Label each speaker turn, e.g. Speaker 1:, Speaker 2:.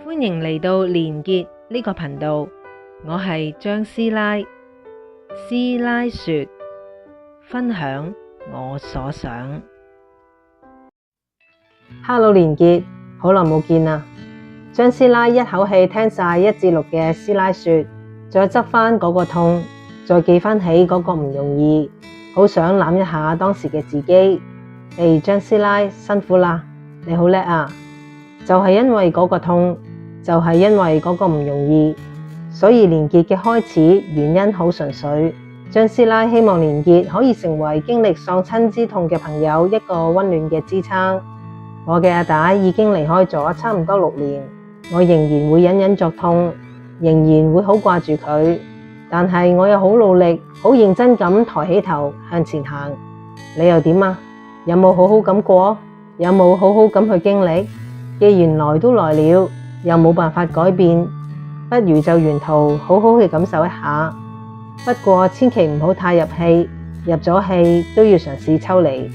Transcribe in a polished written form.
Speaker 1: 歡迎嚟到連結呢個頻道，我係張師奶，師奶說分享我所想。
Speaker 2: Hello 連結，好耐冇見啦！張師奶一口氣聽晒1至6嘅師奶說，再執返嗰個痛，再記返起嗰個唔容易，好想攬一下當時嘅自己。張師奶辛苦啦，你好叻啊！就係因為嗰個痛，就係因為嗰個唔容易，所以連結嘅開始原因好純粹。張師奶希望連結可以成為經歷喪親之痛嘅朋友一個溫暖嘅支撐。我嘅阿大已經離開咗差唔多6年，我仍然會隱隱作痛，仍然會好掛住佢，但係我又好努力、好認真咁抬起頭向前行。你又點啊？有冇好好咁過？有冇好好咁去經歷？既然來都來了，又冇辦法改變，不如就沿途好好去感受一下。不過千祈唔好太入戲，入咗戲都要嘗試抽離。